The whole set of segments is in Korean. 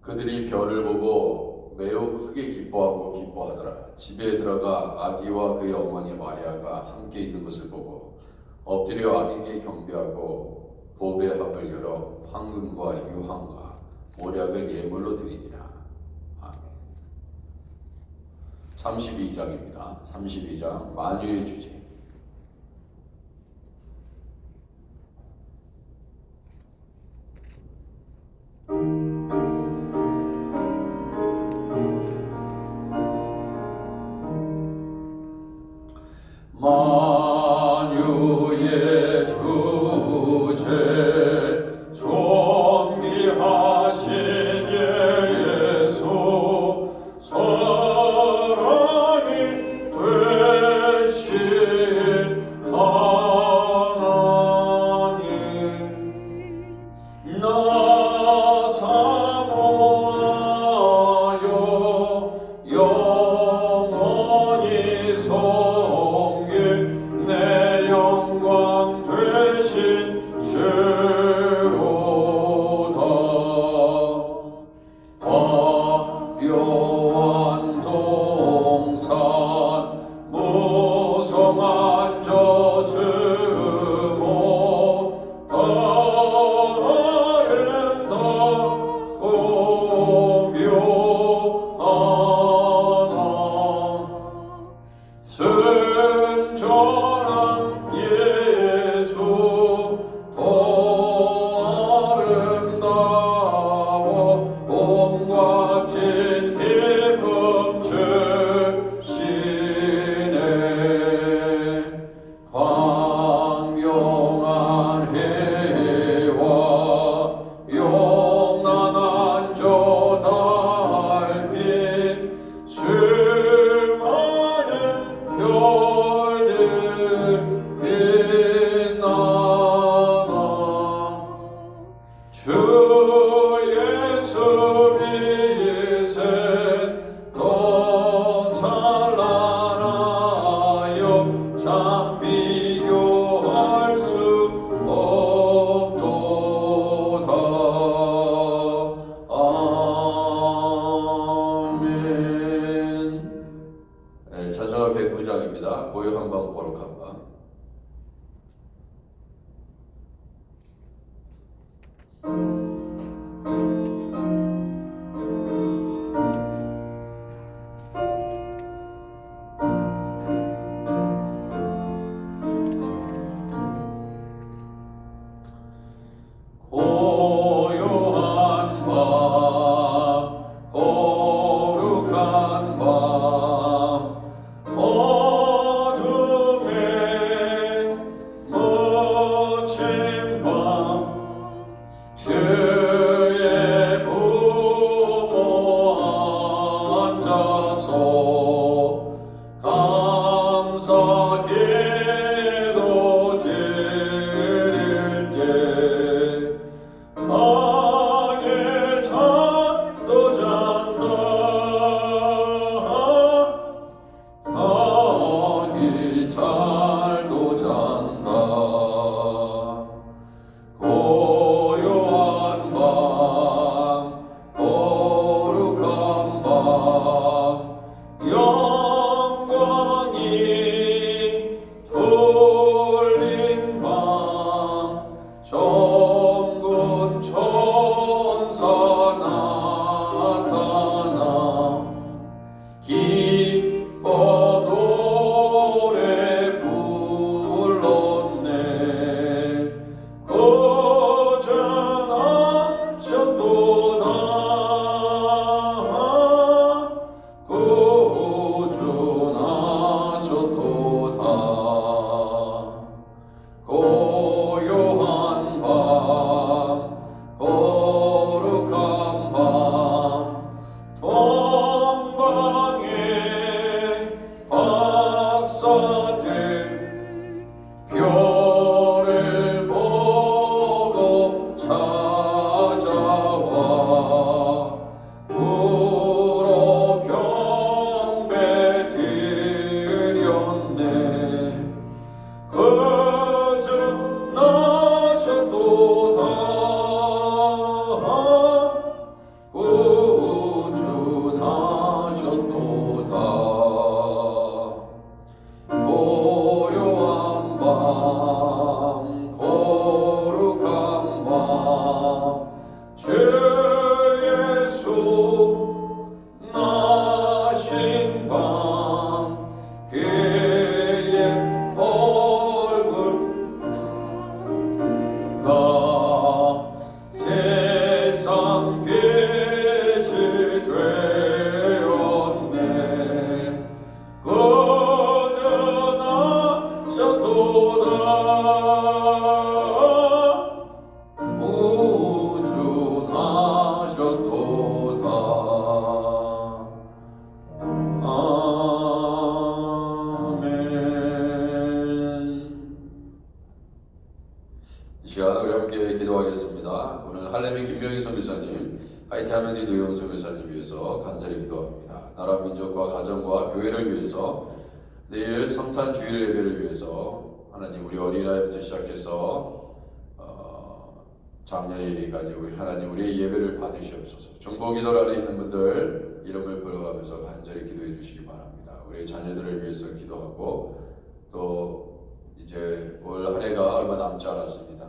그들이 별을 보고 매우 크게 기뻐하더라. 집에 들어가 아기와 그의 어머니 마리아가 함께 있는 것을 보고 엎드려 아기께 경배하고 보배 합을 열어 황금과 유황과 모략을 예물로 드리니라. 아멘. 32장입니다. 32장 만유의 주제. 만유의 주제 존귀하신 예수 사랑이 되신 하나님 나 사모하여 영원히 섬길 내 영광 되신 주로다. 화려한 동산 무성한 저승호 아름답고 묘하다. 순전한 예수 더 아름다워 몸과 진 기쁨 주시네. 광명한 해와 용난한 저 달빛 수많은 별들 빛나나 주 예수 빛은 더 찬란하여 참 비교할 수 없도다. 아멘. 자전거 109장입니다. 고요 한방 거룩 한방. 기도합니다. 오늘 할렘의 김명희 선교사님, 하이티하면이 노영 선교사님 위해서 간절히 기도합니다. 나라 민족과 가정과 교회를 위해서, 내일 성탄 주일 예배를 위해서 하나님 우리 어린아이부터 시작해서 장녀일까지 우리 하나님 우리의 예배를 받으시옵소서. 중보기도 안에 있는 분들 이름을 불러가면서 간절히 기도해 주시기 바랍니다. 우리 자녀들을 위해서 기도하고, 또 이제 올 한 해가 얼마 남지 않았습니다.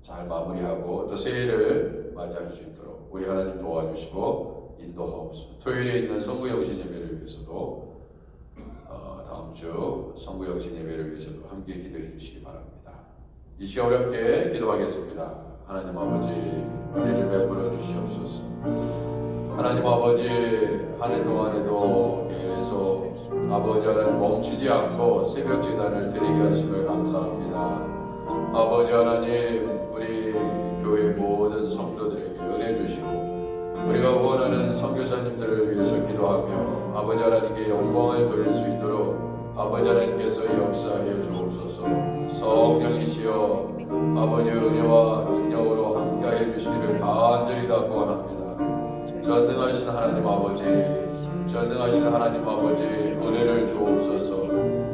잘 마무리하고 또 새해를 맞이할 수 있도록 우리 하나님 도와주시고 인도하옵소서. 토요일에 있는 성구영신 예배를 위해서도 다음 주 성구영신 예배를 위해서도 함께 기도해 주시기 바랍니다. 이 시간 어렵게 기도하겠습니다. 하나님 아버지, 은혜를 베풀어 주시옵소서. 하나님 아버지, 한 해 동안에도 계속 아버지 하나님 멈추지 않고 새벽 제단을 드리게 하심을 감사합니다. 아버지 하나님, 우리 교회 모든 성도들에게 은혜 주시고, 우리가 원하는 선교사님들을 위해서 기도하며 아버지 하나님께 영광을 돌릴 수 있도록 아버지 하나님께서 역사해 주옵소서. 성령이시여 아버지의 은혜와 능력으로 함께해 주시기를 간절히 당부합니다. 전능하신 하나님 아버지, 전능하신 하나님 아버지, 은혜를 주옵소서.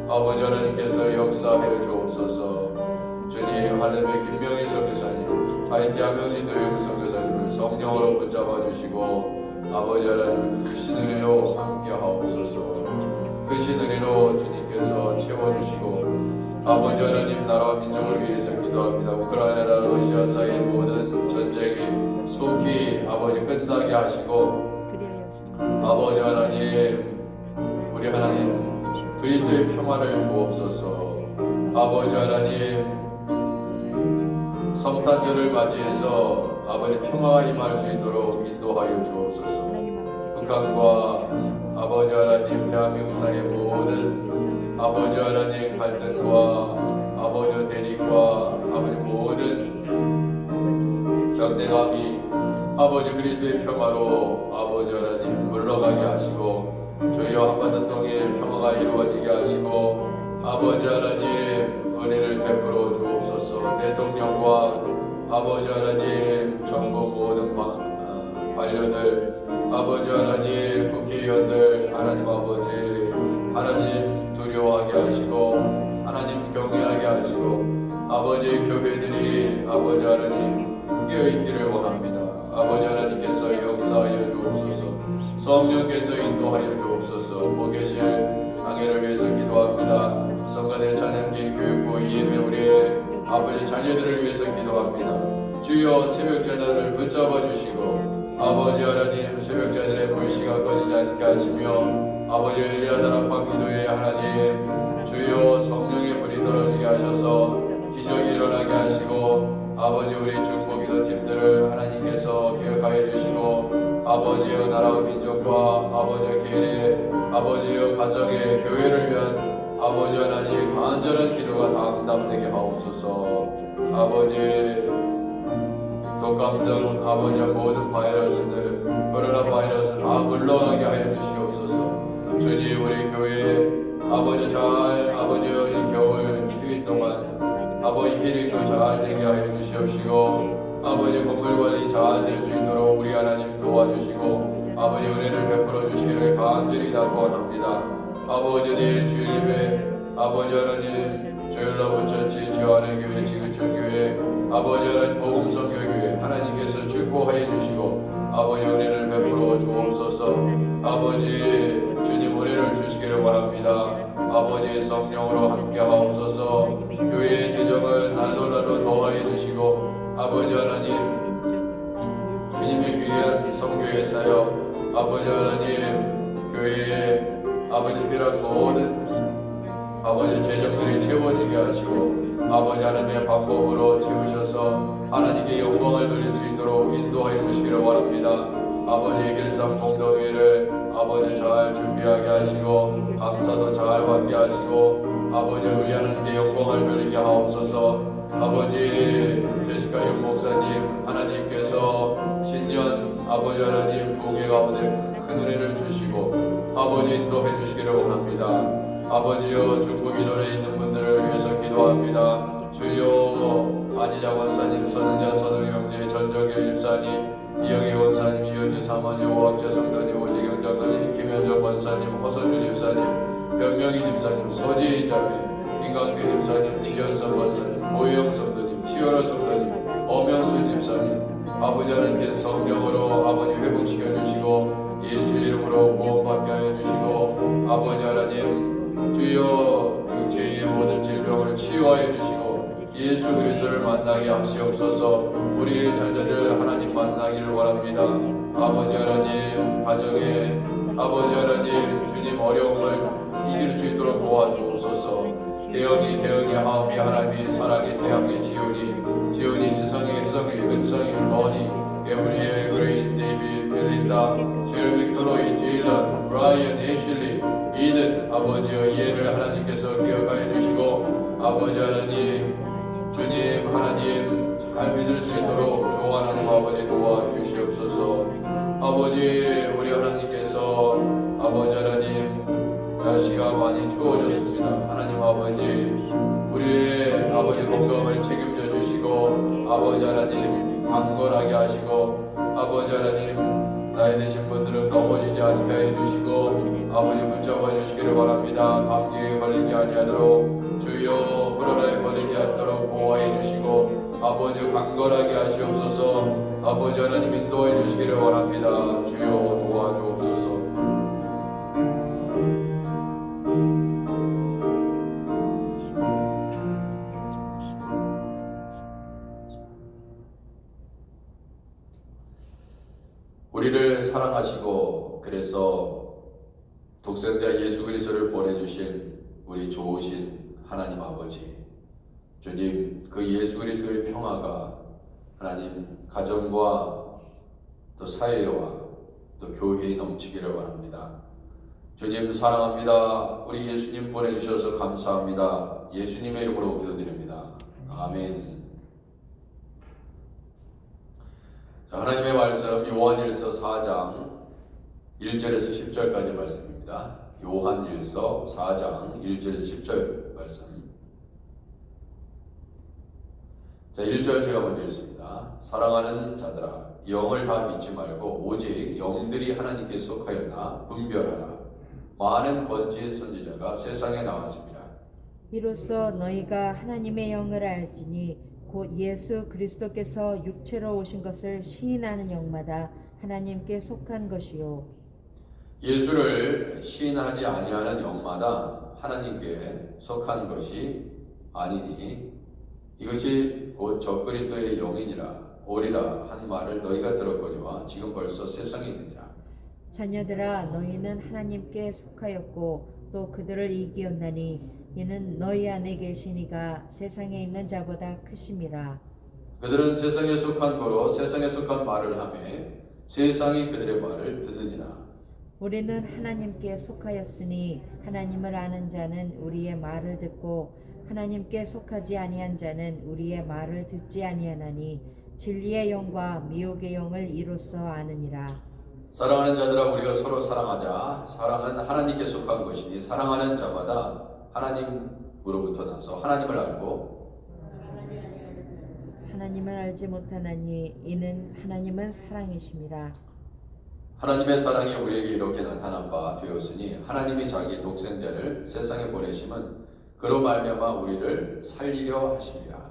아버지 하나님께서 역사해 주옵소서. 주님, 할렘의 김명희 선교사님, 하이티하면이 노영 선교사님을 성령으로 붙잡아 주시고 아버지 하나님 크신 은혜로 함께 하옵소서. 크신 은혜로 주님께서 채워주시고, 아버지 하나님 나라와 민족을 위해서 기도합니다. 우크라이나와 러시아 사이의 모든 전쟁이 속히 아버지 끝나게 하시고, 아버지 하나님, 우리 하나님 그리스도의 평화를 주옵소서. 아버지 하나님, 성탄절을 맞이해서 아버지 평화가 임할 수 있도록 인도하여 주옵소서. 북한과 아버지 하나님 대한민국 사이의 모든 아버지 하나님 갈등과 아버지 대립과 아버지 모든 경쟁함이 아버지 그리스도의 평화로 아버지 하나님 물러가게 하시고, 주여 한반도 땅에 평화가 이루어지게 하시고, 아버지 하나님 은혜를 베풀어 주옵소서. 대통령과 아버지 하나님 정부 모든 관료들, 아버지 하나님 국회의원들, 하나님 아버지 하나님 두려워하게 하시고 하나님 경외하게 하시고, 아버지 교회들이 아버지 하나님 깨어있기를 원합니다. 아버지 하나님께서 역사하여 주옵소서. 성령께서 인도하여 주옵소서. 목요실 강해를 위해서 기도합니다. 성가대 찬양팀 교육부 예배 우리의 아버지 자녀들을 위해서 기도합니다. 주여 새벽자단을 붙잡아 주시고, 아버지 하나님 새벽자단의 불씨가 꺼지지 않게 하시며, 아버지 엘리야 다락방 기도에 하나님 주여 성령의 불이 떨어지게 하셔서 기적이 일어나게 하시고, 아버지 우리 중보기도 팀들을 하나님께서 기억하여 주시고, 아버지여 나라와 민족과 아버지의 계례, 아버지여 가정의 교회를 위한 아버지 하나님 간절한 기도가 당담되게 하옵소서. 아버지 독감 등 아버지 모든 바이러스들, 코로나 바이러스 다 물러가게 하여 주시옵소서. 주님 우리 교회 아버지 아버지여 이 겨울 추위 동안 아버지 힐링도 잘 되게 하여 주시옵시고, 아버지 건물 관리 잘 될 수 있도록 우리 하나님 도와주시고, 아버지 은혜를 베풀어 주시기를 간절히 당부합니다. 아버지 내일 주일 예배 아버지 하나님 조율로 부처치 지원의 교회 지구촌 교회 아버지 하나님 복음성교교회 하나님께서 축복하여 주시고, 아버지 은혜를 베풀어 주옵소서. 아버지 주님 은혜를 주시기를 원합니다. 아버지 성령으로 함께 하옵소서. 교회의 재정을 날로 더하여 주시고, 아버지 하나님 주님의 귀한 성교회 사역 아버지 하나님 교회에 아버지 필요한 모든 아버지 재정들이 채워지게 하시고, 아버지 하나님의 방법으로 채우셔서 하나님께 영광을 돌릴 수 있도록 인도하여 주시기를 원합니다. 아버지의 길상 공동회를 아버지 잘 준비하게 하시고, 감사도 잘 받게 하시고, 아버지 우리 하나님께 영광을 돌리게 하옵소서. 아버지 제시카 윤 목사님 하나님께서 신년 아버지 하나님 부흥회 가운데 큰 은혜를 주시고 아버지 인도해 주시기를 원합니다. 아버지여 중국 인원에 있는 분들을 위해서 기도합니다. 주여 안희자 원사님, 선은자 선우영재, 전정길 집사님, 이영희 원사님, 이현주 사모님, 오학자 성도님, 오지경 장로님, 김현정 원사님, 허선주 집사님, 변명희 집사님, 서지희 자매, 김강태 집사님, 지현선 원사님, 고영 성도님, 치열아 성도님, 엄영순 집사님, 아버지 하나님께서 성령으로 아버지 회복시켜 주시고 예수의 이름으로 구원받게 하여 주시고 아버지 하나님 주여 육체의 모든 질병을 치유하여 주시고 예수 그리스도를 만나게 하시옵소서. 우리의 자녀들 하나님 만나기를 원합니다. 아버지 하나님 가정에 아버지 하나님 주님 어려움을 이길 수 있도록 도와주옵소서. 대영이 하음이 하나님이 사랑의 태양의 지훈이 지성이 혜성이 은성이 거니 게브리엘 그레이스 데이빗 빌린다 제르미 클로이 제일런 브라이언 애슐리 이든 아버지여 이해를 하나님께서 기억하여 주시고 아버지 하나님 주님 하나님 잘 믿을 수 있도록 주 하나님 아버지 도와주시옵소서. 아버지 우리 하나님께서 아버지 하나님 날씨가 많이 추워졌습니다. 하나님 아버지 우리의 아버지 건강을 책임져 주시고 아버지 하나님 강건하게 하시고 아버지 하나님 나이 드신 분들은 넘어지지 않게 해 주시고 아버지 붙잡아 주시기를 바랍니다. 감기에 걸리지 아니하도록 주여 코로나에 걸리지 않도록 보호해 주시고 아버지 강건하게 하시옵소서. 아버지 하나님 인도해 주시기를 원합니다. 주여 도와주옵소서. 우리를 사랑하시고 그래서 독생자 예수 그리스도를 보내주신 우리 좋으신 하나님 아버지 주님 그 예수 그리스도의 평화가 하나님 가정과 또 사회와 또 교회에 넘치기를 원합니다. 주님 사랑합니다. 우리 예수님 보내주셔서 감사합니다. 예수님의 이름으로 기도드립니다. 아멘. 자, 하나님의 말씀 요한일서 4장 1절에서 10절까지 말씀입니다. 요한일서 4장 1절에서 10절 말씀. 자, 1절 제가 먼저 읽습니다. 사랑하는 자들아 영을 다 믿지 말고 오직 영들이 하나님께 속하였나 분별하라. 많은 거짓 선지자가 세상에 나왔습니다. 이로써 너희가 하나님의 영을 알지니 곧 예수 그리스도께서 육체로 오신 것을 시인하는 영마다 하나님께 속한 것이요 예수를 시인하지 아니하는 영마다 하나님께 속한 것이 아니니 이것이 곧 적그리스도의 영이니라 오리라 한 말을 너희가 들었거니와 지금 벌써 세상에 있느니라. 자녀들아 너희는 하나님께 속하였고 또 그들을 이기었나니 이는 너희 안에 계시니가 세상에 있는 자보다 크심이라. 그들은 세상에 속한 거로 세상에 속한 말을 하며 세상이 그들의 말을 듣느니라. 우리는 하나님께 속하였으니 하나님을 아는 자는 우리의 말을 듣고 하나님께 속하지 아니한 자는 우리의 말을 듣지 아니하나니 진리의 영과 미혹의 영을 이로써 아느니라. 사랑하는 자들아 우리가 서로 사랑하자. 사랑은 하나님께 속한 것이니 사랑하는 자마다 하나님으로부터 나서 하나님을 알고 하나님을 알지 못하나니 이는 하나님은 사랑이심이라. 하나님의 사랑이 우리에게 이렇게 나타난 바 되었으니 하나님이 자기 독생자를 세상에 보내심은 그로 말미암아 우리를 살리려 하심이라.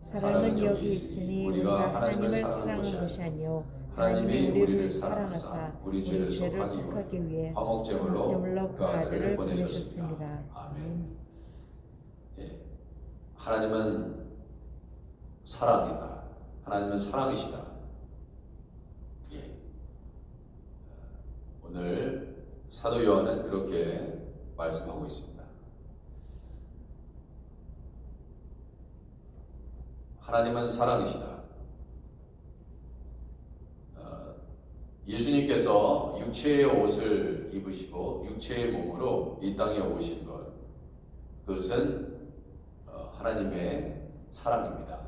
사랑은 여기 있으니 우리가 하나님을 사랑한 것이 아니요 하나님이 우리를 사랑하사 우리 죄를 속하기 위해 화목제물로 그 아들을 보내셨습니다. 아멘. 예, 하나님은 사랑이다. 하나님은 사랑이시다. 예. 오늘 사도 요한은 그렇게 말씀하고 있습니다. 하나님은 사랑이시다. 예수님께서 육체의 옷을 입으시고 육체의 몸으로 이 땅에 오신 것, 그것은 하나님의 사랑입니다.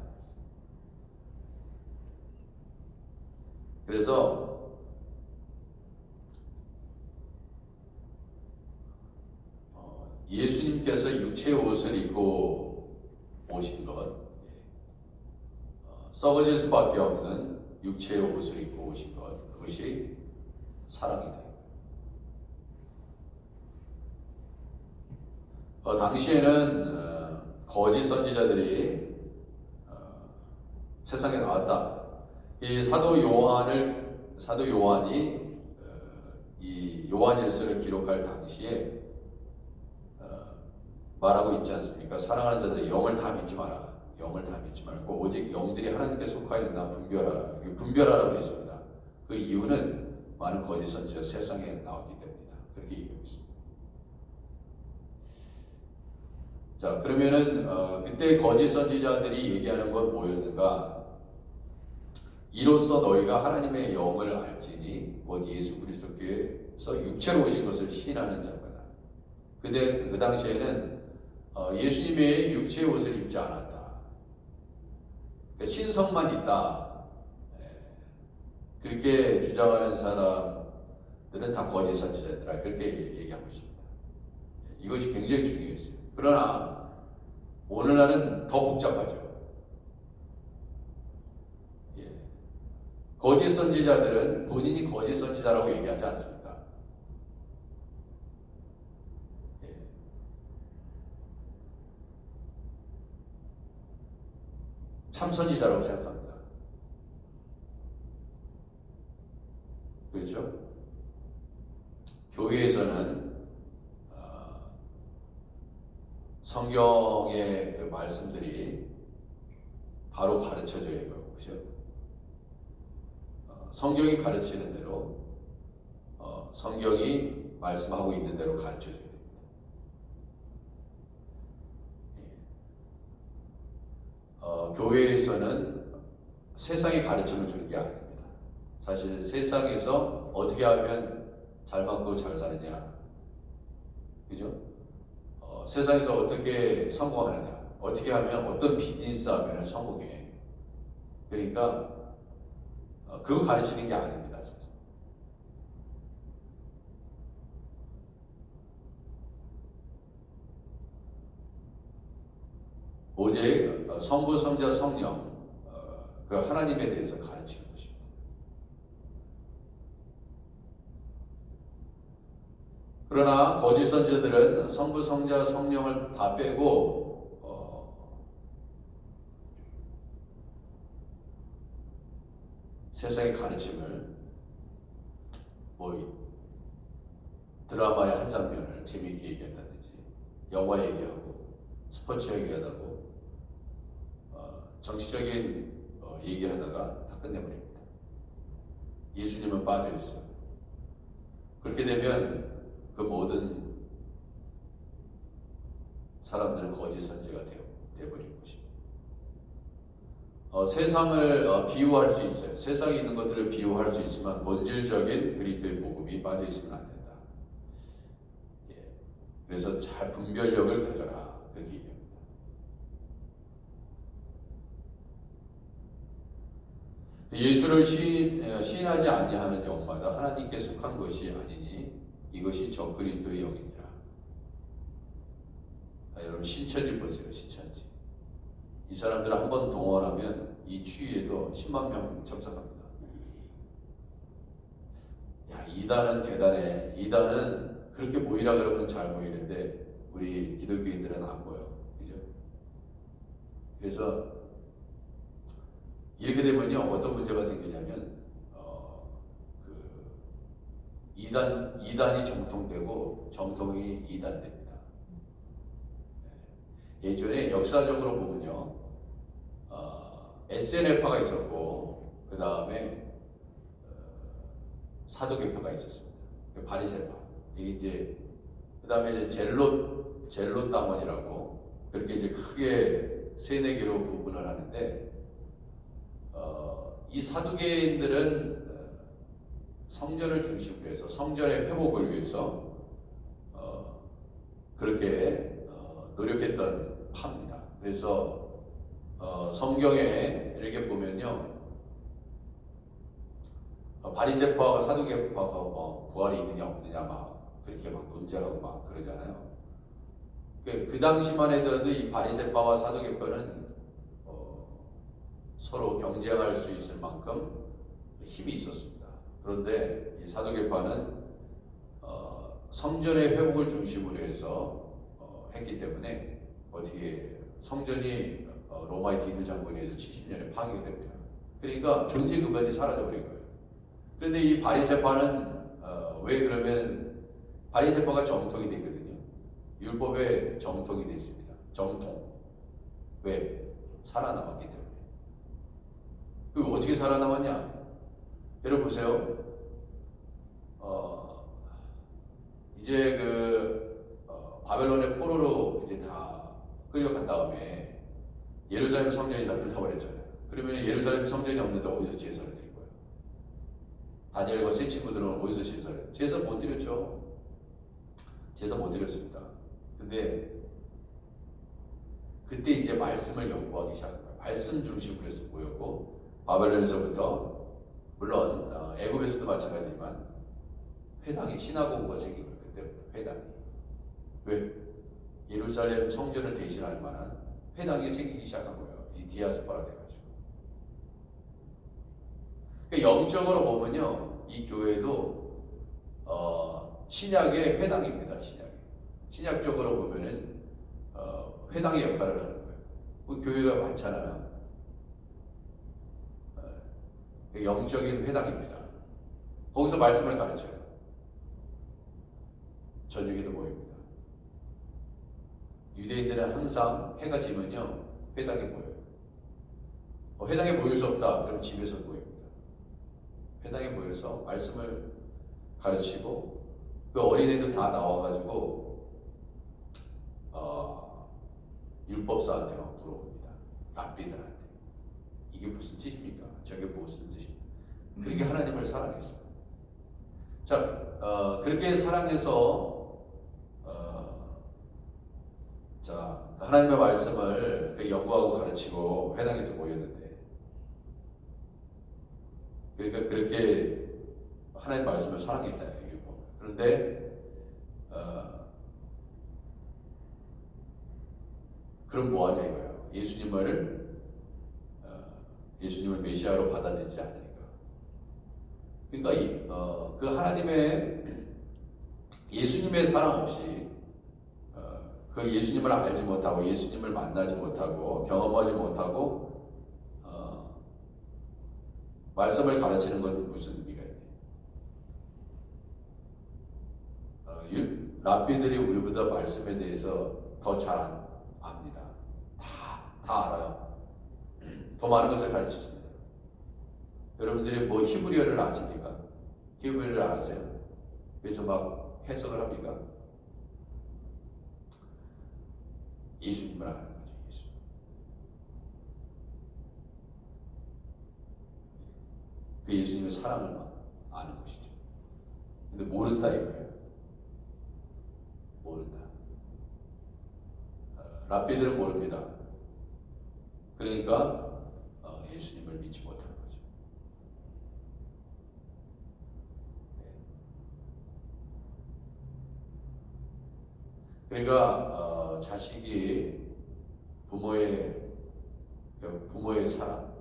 그래서 예수님께서 육체의 옷을 입고 오신 것, 썩어질 수밖에 없는 육체의 옷을 입고 오신 것, 그것이 사랑이다. 당시에는 거짓 선지자들이 세상에 나왔다. 이 사도 요한이 이 요한일서를 기록할 당시에 말하고 있지 않습니까? 사랑하는 자들의 영을 다 믿지 마라. 영을 다 믿지 말고 오직 영들이 하나님께 속하였나 분별하라. 분별하라고 했습니다. 그 이유는 많은 거짓 선지자 세상에 나왔기 때문이다. 그렇게 얘기하고 있습니다. 자, 그러면은 그때 거짓 선지자들이 얘기하는 건 뭐였는가? 이로써 너희가 하나님의 영을 알지니 곧 예수 그리스도께서 육체로 오신 것을 신하는 자가. 근데 그 당시에는 예수님의 육체의 옷을 입지 않았다. 그러니까 신성만 있다. 그렇게 주장하는 사람들은 다 거짓 선지자들아. 그렇게 얘기하고 있습니다. 이것이 굉장히 중요했어요. 그러나 오늘날은 더 복잡하죠. 거짓 선지자들은 본인이 거짓 선지자라고 얘기하지 않습니다. 참 선지자라고 생각합니다. 그렇죠? 교회에서는 성경의 그 말씀들이 바로 가르쳐져야 하고, 그렇죠? 성경이 가르치는 대로 성경이 말씀하고 있는 대로 가르쳐줘야 됩니다. 교회에서는 세상의 가르침을 주는 게 아닙니다. 사실 세상에서 어떻게 하면 잘 먹고 잘 사느냐, 그죠? 세상에서 어떻게 성공하느냐, 어떻게 하면 어떤 비즈니스 하면 성공해. 그러니까 그거 가르치는 게 아닙니다. 사실. 오직 성부, 성자, 성령 그 하나님에 대해서 가르치는 것입니다. 그러나 거짓 선지자들은 성부, 성자, 성령을 다 빼고 세상의 가르침을 드라마의 한 장면을 재미있게 얘기한다든지 영화 얘기하고 스포츠 얘기하다고 정치적인 얘기하다가 다 끝내버립니다. 예수님은 빠져있어요. 그렇게 되면 그 모든 사람들은 거짓 선지자가 되어버리는 것입니다. 세상을 비유할 수 있어요. 세상에 있는 것들을 비유할 수 있지만 본질적인 그리스도의 복음이 빠져 있으면 안 된다. 그래서 잘 분별력을 가져라. 그렇게 얘기합니다. 예수를 시인하지 아니하는 영마다 하나님께 속한 것이 아니니 이것이 저 그리스도의 영이니라. 여러분 신천지 보세요. 신천지. 이 사람들을 한번 동원하면 이 추위에도 10만 명 참석합니다. 야, 이단은 대단해. 이단은 그렇게 모이라 그러면 잘 모이는데 우리 기독교인들은 안 모여. 그죠? 그래서 이렇게 되면요 어떤 문제가 생기냐면 이단이 정통되고 정통이 이단됩니다. 예전에 역사적으로 보면요 SNL파가 있었고 그 다음에 사도계파가 있었습니다. 바리새파. 이게 이제 그 다음에 이제 젤롯 당원이라고 그렇게 이제 크게 세네 개로 구분을 하는데 이 사두개인들은 성전을 중심으로 해서 성전의 회복을 위해서 그렇게 노력했던 파입니다. 그래서 성경에 이렇게 보면요 바리새파와 사두개파가 뭐 부활이 있느냐 없느냐 막 그렇게 막 논쟁하고 막 그러잖아요. 그 당시만 해도 이 바리새파와 사두개파는 서로 경쟁할 수 있을 만큼 힘이 있었습니다. 그런데 이 사도계파는 성전의 회복을 중심으로 해서 했기 때문에 어떻게 성전이 로마의 디도 장군에 의해서 70년에 파괴가 됩니다. 그러니까 존재 근간이 사라져버린 거예요. 그런데 이 바리새파는 왜 그러면 바리새파가 정통이 되거든요. 율법에 정통이 되어 있습니다. 정통. 왜? 살아남았기 때문에. 그 어떻게 살아남았냐? 여러분 보세요. 이제 바벨론의 포로로 이제 다 끌려간 다음에 예루살렘 성전이 다 불타버렸잖아요. 그러면 예루살렘 성전이 없는데 어디서 제사를 드릴 거예요? 다니엘과 세 친구들은 어디서 제사를? 제사 못 드렸죠. 제사 못 드렸습니다. 근데 그때 이제 말씀을 연구하기 시작한 거예요. 말씀 중심으로 해서 보였고 바벨론에서부터 물론 애굽에서도 마찬가지지만 회당이 시나고그가 생긴 거예요. 그때부터 회당이. 왜? 예루살렘 성전을 대신할 만한 회당이 생기기 시작한 거예요. 이 디아스포라 돼가지고. 그러니까 영적으로 보면요, 이 교회도 신약의 회당입니다. 신약적으로 보면은 회당의 역할을 하는 거예요. 그 교회가 많잖아요. 영적인 회당입니다. 거기서 말씀을 가르쳐요. 저녁에도 모입니다. 유대인들은 항상 해가 지면요 회당에 모여요. 회당에 모일 수 없다 그럼 집에서 모입니다. 회당에 모여서 말씀을 가르치고 그 어린애도 다 나와가지고 율법사한테만 물어봅니다. 랍비들한테 이게 무슨 뜻입니까? 저게 무슨 뜻입니까? 그렇게 하나님을 사랑했어요. 자, 그렇게 사랑해서 하나님의 말씀을 연구하고 가르치고 회당에서 모였는데, 그러니까 그렇게 하나님 말씀을 사랑했다. 그런데 그럼 뭐하냐 이거예요. 예수님을 메시아로 받아들이지 않으니까. 그러니까 그 하나님의 예수님의 사랑 없이 그 예수님을 알지 못하고 예수님을 만나지 못하고 경험하지 못하고 말씀을 가르치는 건 무슨 의미가 있나요? 랍비들이 우리보다 말씀에 대해서 더 잘 압니다. 다 알아요. 더 많은 것을 가르치십니다. 여러분들이 뭐 히브리어를 아십니까? 히브리어를 아세요? 그래서 막 해석을 합니까? 예수님을 아는 거죠. 예수. 그 예수님의 사랑을 아는 것이죠. 근데 모른다 이거예요. 모른다. 랍비들은 모릅니다. 그러니까 예수님을 믿지 못하는 거죠. 그러니까 자식이 부모의 사랑,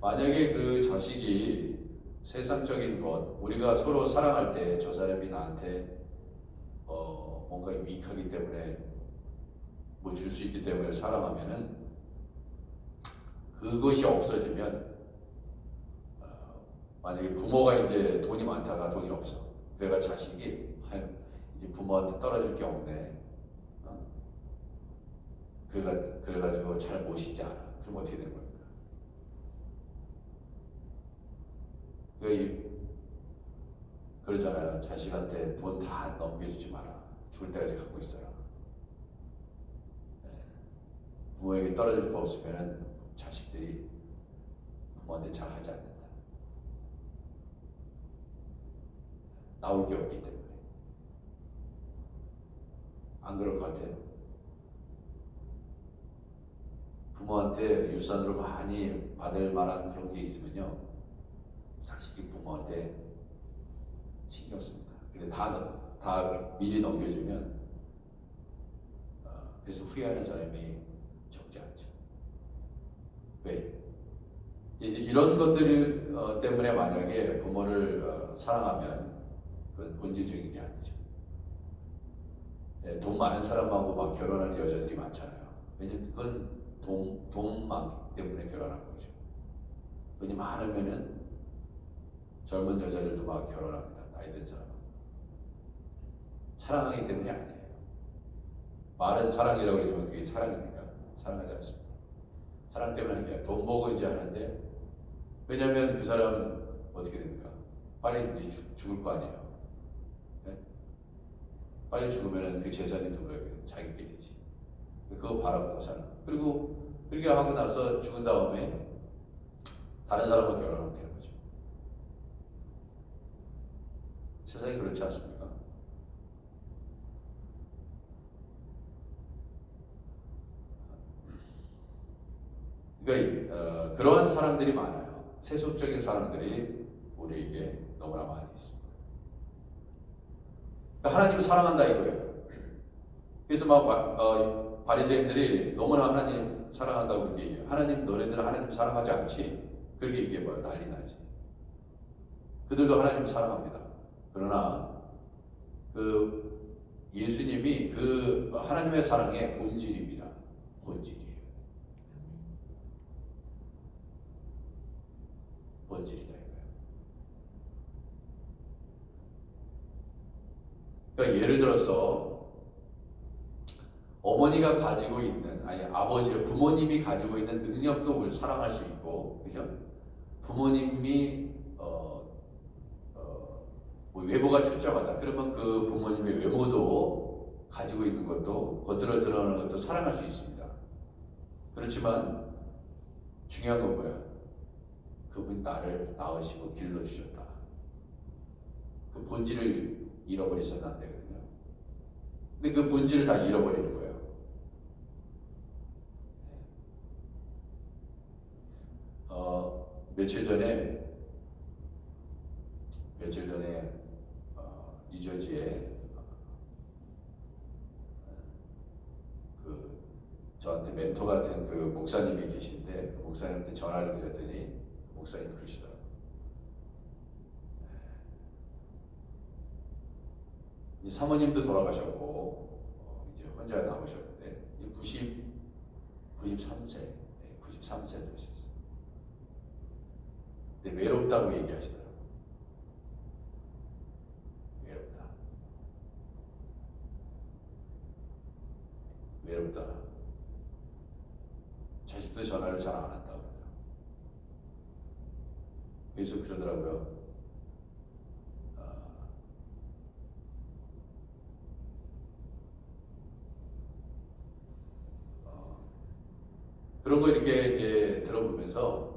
만약에 그 자식이 세상적인 것, 우리가 서로 사랑할 때 저 사람이 나한테 뭔가 미익하기 때문에 뭐 줄 수 있기 때문에 사랑하면은 그것이 없어지면 만약에 부모가 이제 돈이 많다가 돈이 없어. 그래가 자식이 이제 부모한테 떨어질 게 없네. 그래가지고 잘 모시지 않아. 그럼 어떻게 되는 겁니까? 그러잖아요. 자식한테 돈 다 넘겨주지 마라. 죽을 때까지 갖고 있어라. 부모에게 떨어질 거 없으면 자식들이 부모한테 잘 하지 않는다. 나올 게 없기 때문에. 안 그럴 것 같아요? 부모한테 유산으로 많이 받을 만한 그런 게 있으면요, 자식이 부모한테 신경 씁니다. 근데 다 미리 넘겨주면 그래서 후회하는 사람이 적지 않죠. 왜? 이제 이런 것들 때문에 만약에 부모를 사랑하면 그건 본질적인 게 아니죠. 예, 돈 많은 사람하고 막 결혼하는 여자들이 많잖아요. 왜냐면 그건 돈만 때문에 결혼하는 거죠. 돈이 많으면은 젊은 여자들도 막 결혼합니다. 나이 든 사람. 사랑하기 때문이 아니에요. 말은 사랑이라고 그러지만 그게 사랑입니까? 사랑하지 않습니다. 사랑 때문에 하는 게 아니라 돈 보고 이제 하는데, 왜냐면 그 사람 어떻게 됩니까? 빨리 이제 죽을 거 아니에요. 네? 빨리 죽으면 그 재산이 누구에게? 자기끼리지. 그거 바라보고 사는. 그리고 그렇게 하고 나서 죽은 다음에 다른 사람과 결혼하면 되는 거죠. 세상이 그렇지 않습니까? 그러니까 그러한 사랑들이 많아요. 세속적인 사랑들이 우리에게 너무나 많이 있습니다. 그러니까 하나님을 사랑한다 이거예요. 그래서 막 바리새인들이 너무나 하나님 사랑한다고 그렇게 얘기해요. 하나님 너네들은 하나님 사랑하지 않지? 그렇게 얘기해봐요. 난리 나지. 그들도 하나님 사랑합니다. 그러나 그 예수님이 그 하나님의 사랑의 본질입니다. 본질이에요. 본질이다 이거예요. 그러니까 예를 들어서 어머니가 가지고 있는, 아니 부모님이 가지고 있는 능력도 우리 사랑할 수 있고, 그죠? 부모님이 뭐 외모가 출중하다. 그러면 그 부모님의 외모도 가지고 있는 것도 겉으로 드러나는 것도 사랑할 수 있습니다. 그렇지만 중요한 건 뭐야? 그분이 나를 낳으시고 길러주셨다. 그 본질을 잃어버리서는 안 되거든요. 근데 그 본질을 다 잃어버리는 거예요. 며칠 전에 뉴저지에 그 저한테 멘토 같은 그 목사님이 계신데 그 목사님한테 전화를 드렸더니 그 목사님이 그러시더라고요. 이제 사모님도 돌아가셨고 이제 혼자 남으셨는데 이제 93세 되셨어요. 근데 외롭다고 얘기하시더라고요. 외롭다. 자식도 전화를 잘 안 한다 그러더라고요. 그래서 그러더라고요. 그런 거 이렇게 이제 들어보면서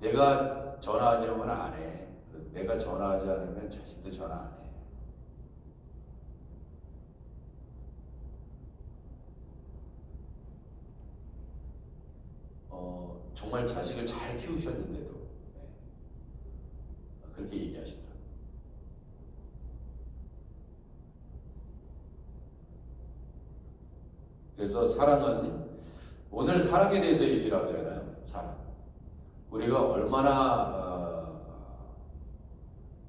내가 전화하지 않으면 안 해. 내가 전화하지 않으면 자식도 전화 안 해. 정말 자식을 잘 키우셨는데도 그렇게 얘기하시더라고요. 그래서 사랑은, 오늘 사랑에 대해서 얘기를 하잖아요. 사랑. 우리가 얼마나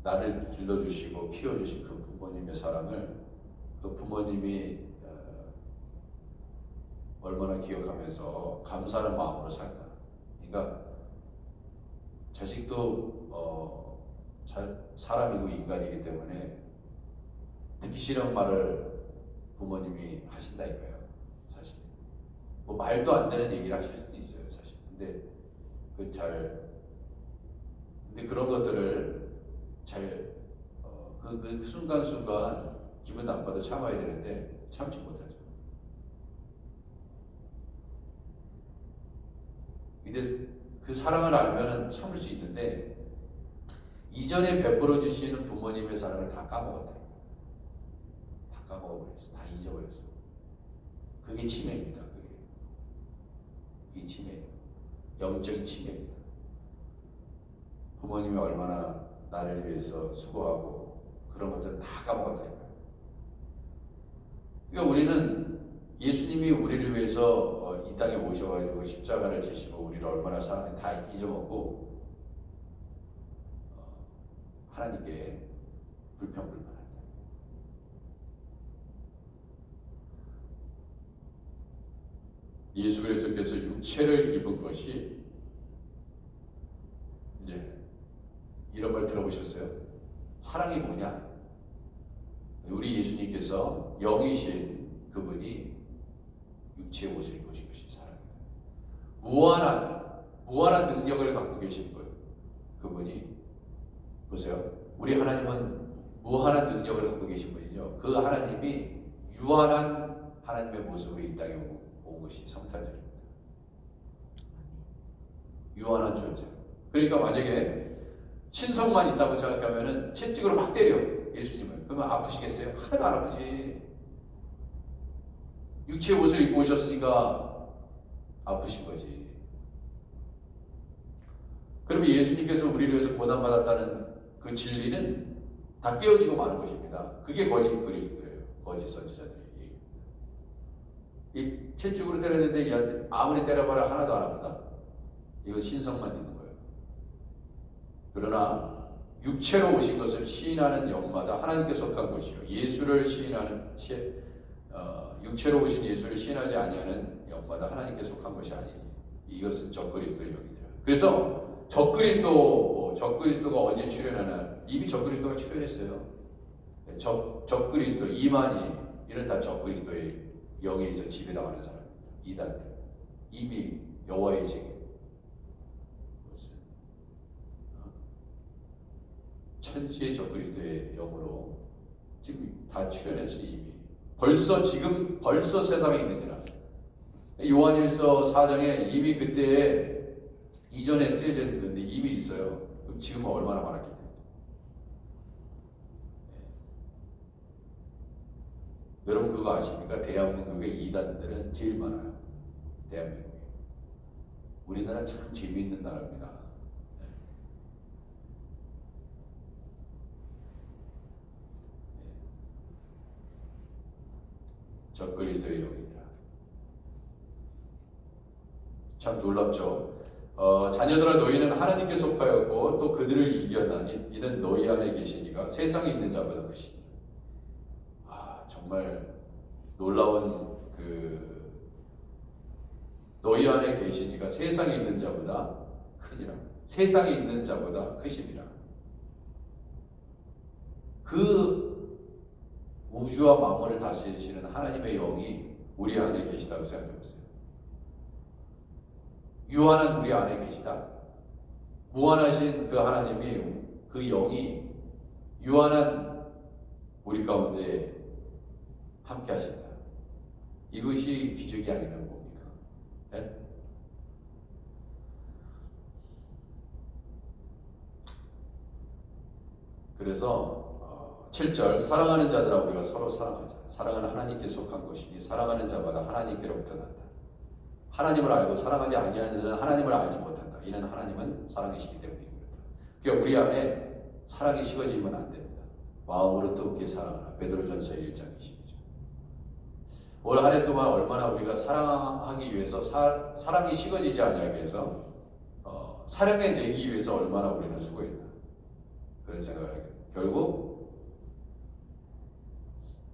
나를 길러주시고 키워주신 그 부모님의 사랑을 그 부모님이 얼마나 기억하면서 감사하는 마음으로 살까. 그러니까 자식도 사람이고 인간이기 때문에 듣기 싫은 말을 부모님이 하신다 이거예요. 사실 뭐 말도 안 되는 얘기를 하실 수도 있어요. 사실 근데 그런 것들을 그 순간순간 기분 나빠도 참아야 되는데 참지 못하죠. 근데 그 사랑을 알면은 참을 수 있는데 이전에 베풀어 주시는 부모님의 사랑을 다 까먹었다. 다 까먹어버렸어. 다 잊어버렸어. 그게 치매입니다. 그게 치매예요. 영적인 치매입니다. 부모님이 얼마나 나를 위해서 수고하고 그런 것들을 다 까먹었다. 그러니까 우리는 예수님이 우리를 위해서 이 땅에 오셔가지고 십자가를 지시고 우리를 얼마나 사랑해 다 잊어먹고 하나님께 불평불만한다. 예수 그리스도께서 육체를 입은 것이 이런 말 들어보셨어요? 사랑이 뭐냐? 우리 예수님께서 영이신 그분이 육체의 옷을 입으신 것이 사랑입니다. 무한한 능력을 갖고 계신 분, 그분이 보세요. 우리 하나님은 무한한 능력을 갖고 계신 분이죠. 그 하나님이 유한한 하나님의 모습으로 이 땅에 온 것이 성탄절입니다. 유한한 존재. 그러니까 만약에 신성만 있다고 생각하면은 채찍으로 막 때려 예수님을. 그러면 아프시겠어요? 하나도 안 아프지. 육체의 옷을 입고 오셨으니까 아프신 거지. 그러면 예수님께서 우리를 위해서 고난받았다는 그 진리는 다 깨어지고 마는 것입니다. 그게 거짓 그리스도예요. 거짓 선지자들이. 이 채찍으로 때렸는데 아무리 때려봐라 하나도 안 아프다. 이건 신성만 있는 거예요. 그러나 육체로 오신 것을 시인하는 영마다 하나님께 속한 것이요. 예수를 시인하는 육체로 오신 예수를 시인하지 아니하는 영마다 하나님께 속한 것이 아니니 이것은 적그리스도의 영이니라. 그래서 적그리스도가 언제 출현하나? 이미 적그리스도가 출현했어요. 적그리스도 이만희 이런 다 적그리스도의 영에 있어 지배당하는 사람입니다. 이단들 이미 여호와의 증인 천지의 적그리스도의 영으로 지금 다 출현했어요. 이미 벌써 세상에 있느니라. 요한일서 4장에 이미 그때에 이전에 쓰여져 있는 건데 이미 있어요. 그럼 지금은 얼마나 많았겠냐. 여러분 그거 아십니까? 대한민국의 이단들은 제일 많아요. 대한민국에. 우리나라 참 재미있는 나라입니다. 적그리스도의 영이니라. 참 놀랍죠. 자녀들아 너희는 하나님께 속하였고 또 그들을 이겨나니 이는 너희 안에 계시니가 세상에 있는 자보다 크시니. 정말 놀라운 너희 안에 계시니가 세상에 있는 자보다 크니라. 세상에 있는 자보다 크시니라. 그 우주와 만물을 다스리시는 하나님의 영이 우리 안에 계시다고 생각해 보세요. 유한한 우리 안에 계시다. 무한하신 그 하나님이 그 영이 유한한 우리 가운데 함께 하신다. 이것이 기적이 아니면 뭡니까? 네? 그래서 7절 사랑하는 자들아 우리가 서로 사랑하자. 사랑은 하나님께 속한 것이니 사랑하는 자마다 하나님께로부터 난다. 하나님을 알고 사랑하지 아니하는 자는 하나님을 알지 못한다. 이는 하나님은 사랑이시기 때문입니다. 그러니까 우리 안에 사랑이 식어지면 안 됩니다. 마음으로 뜨겁게 사랑하라. 베드로전서 1장 22절. 올 한 해 동안 얼마나 우리가 사랑하기 위해서 사랑이 식어지지 아니하기 위해서 사랑해내기 위해서 얼마나 우리는 수고했나 그런 생각을 하게 됩니다. 결국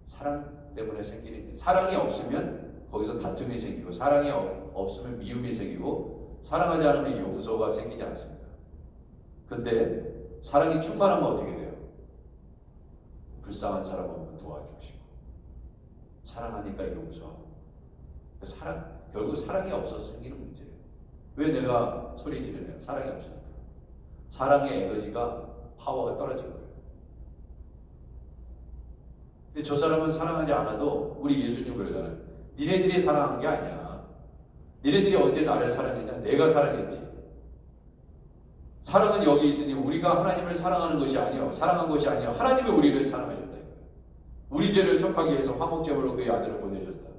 사랑 때문에 생기는 일. 사랑이 없으면 거기서 다툼이 생기고 사랑이 없으면 미움이 생기고 사랑하지 않으면 용서가 생기지 않습니다. 근데 사랑이 충만하면 어떻게 돼요? 불쌍한 사람 오면 도와주시고 사랑하니까 용서하고. 결국 사랑이 없어서 생기는 문제예요. 왜 내가 소리 지르냐? 사랑이 없으니까. 사랑의 에너지가 파워가 떨어진 거예요. 근데 저 사람은 사랑하지 않아도 우리 예수님 그러잖아요. 니네들이 사랑한 게 아니야. 니네들이 언제 나를 사랑했냐? 내가 사랑했지. 사랑은 여기 있으니 우리가 하나님을 사랑하는 것이 아니요. 사랑한 것이 아니요. 하나님이 우리를 사랑하셨다. 우리 죄를 속하기 위해서 화목제물로 그의 아들을 보내셨다.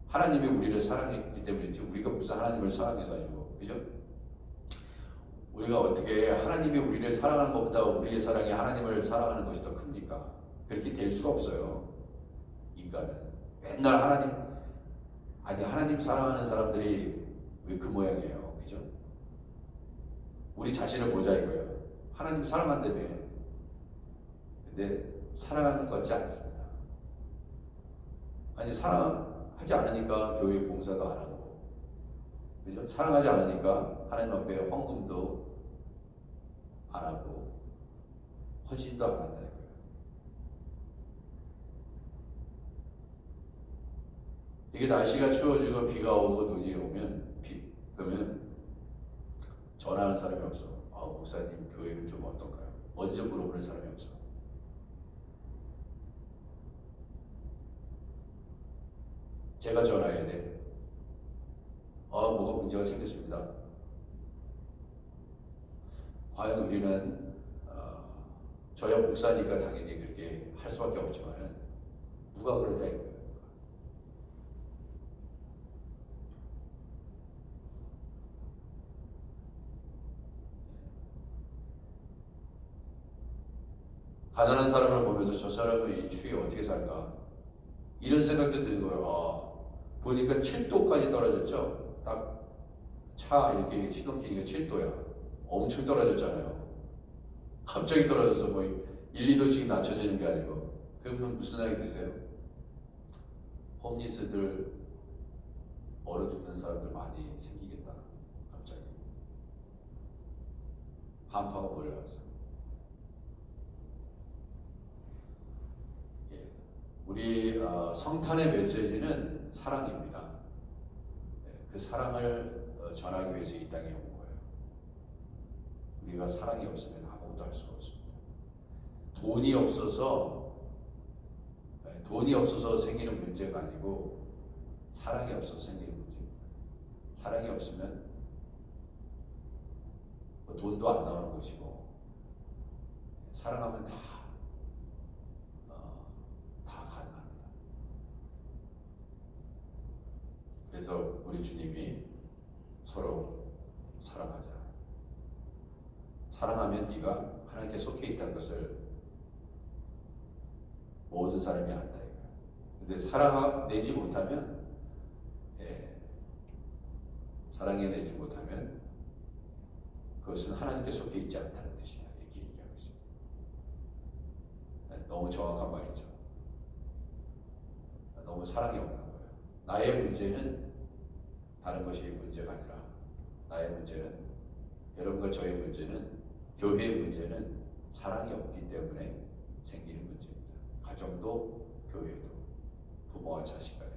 하나님이 우리를 사랑했기 때문이지 우리가 무슨 하나님을 사랑해가지고 그죠? 우리가 어떻게 하나님이 우리를 사랑하는 것보다 우리의 사랑이 하나님을 사랑하는 것이 더 큽니까? 그렇게 될 수가 없어요. 인간은 맨날 아니, 하나님 사랑하는 사람들이 왜 그 모양이에요? 그죠? 우리 자신을 보자 이거예요. 하나님 사랑한다며. 근데 사랑하는 것 같지 않습니다. 아니, 사랑하지 않으니까 교회 봉사도 안 하고, 그죠? 사랑하지 않으니까 하나님 앞에 헌금도 안 하고, 헌신도 안 한다 이거예요. 이게 날씨가 추워지고 비가 오고 눈이 오면, 그러면 전화하는 사람이 없어. 목사님 교회는 좀 어떤가요? 먼저 물어보는 사람이 없어. 제가 전화해야 돼. 뭐가 문제가 생겼습니다. 과연 우리는 저야 목사니까 당연히 그렇게 할 수밖에 없지만 누가 그러냐 이거예요. 가난한 사람을 보면서 저 사람은 이 추위에 어떻게 살까? 이런 생각도 드는 거예요. 보니까 7도까지 떨어졌죠? 딱 차 이렇게 시동 키니까 7도야. 엄청 떨어졌잖아요. 갑자기 떨어져서 뭐 1, 2도씩 낮춰지는 게 아니고. 그러면 무슨 생각이 드세요? 홈리스들 얼어 죽는 사람들 많이 생기겠다. 갑자기. 한파가 몰려와서. 우리 성탄의 메시지는 사랑입니다. 그 사랑을 전하기 위해서 이 땅에 온 거예요. 우리가 사랑이 없으면 아무것도 할 수가 없습니다. 돈이 없어서 생기는 문제가 아니고 사랑이 없어서 생기는 문제입니다. 사랑이 없으면 돈도 안 나오는 것이고, 사랑하면 다 가능합니다. 그래서 우리 주님이 서로 사랑하자. 사랑하면 네가 하나님께 속해 있다는 것을 모든 사람이 안다. 근데 사랑해내지 못하면, 사랑해내지 못하면 그것은 하나님께 속해 있지 않다는 뜻이다. 이렇게 얘기하고 있습니다. 너무 정확한 말이죠. 너무 사랑이 없는 거예요. 나의 문제는 다른 것이 문제가 아니라, 나의 문제는, 여러분과 저의 문제는, 교회의 문제는 사랑이 없기 때문에 생기는 문제입니다. 가정도 교회도 부모와 자식 간에도.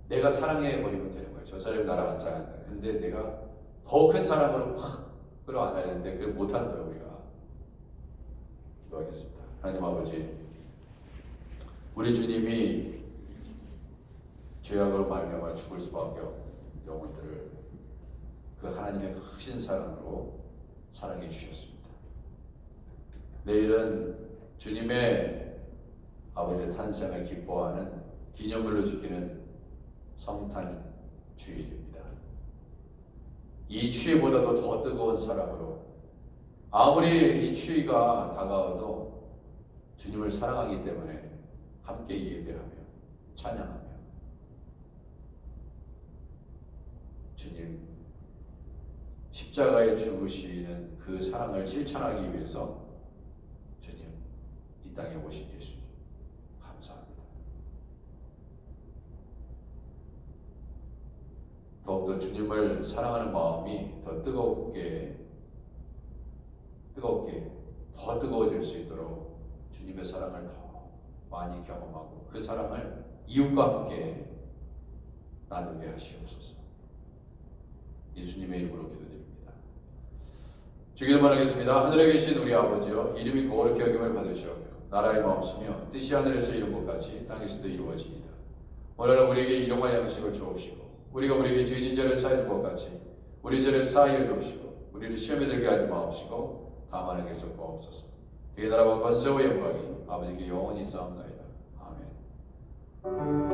내가 사랑해버리면 되는 거예요. 저 사람이 나를 안 사랑한다. 근데 내가 더 큰 사랑으로 확 끌어안아야 되는데 그걸 못하는 거예요. 우리가. 기도하겠습니다. 하나님 아버지, 우리 주님이 죄악으로 말미암아 죽을 수밖에 없는 영혼들을 그 하나님의 크신 사랑으로 사랑해 주셨습니다. 내일은 주님의 아버지의 탄생을 기뻐하는 기념일로 지키는 성탄 주일입니다. 이 추위보다도 더 뜨거운 사랑으로, 아무리 이 추위가 다가와도 주님을 사랑하기 때문에 함께 예배하며 찬양하며, 주님 십자가에 죽으시는 그 사랑을 실천하기 위해서 주님 이 땅에 오신 예수님 감사합니다. 더욱더 주님을 사랑하는 마음이 더 뜨겁게 더 뜨거워질 수 있도록 주님의 사랑을 더 많이 경험하고 그 사랑을 이웃과 함께 나누게 하시옵소서. 예수님의 이름으로 기도드립니다. 주기도만 하겠습니다. 하늘에 계신 우리 아버지여, 이름이 거룩히 여김을 받으시오며 나라의 마음이며 뜻이 하늘에서 이룬 것 같이 땅에서도 이루어지이다. 오늘은 우리에게 일용할 양식을 주옵시고, 우리가 우리에게 죄진 자를 사해준 것 같이 우리 죄를 사하여 주옵시고, 우리를 시험에 들게 하지 마옵시고 다만 에게 섞어옵소서. 그의 나라와 권세와 영광이 아버지께 영원히 있사옵나이다. 아멘.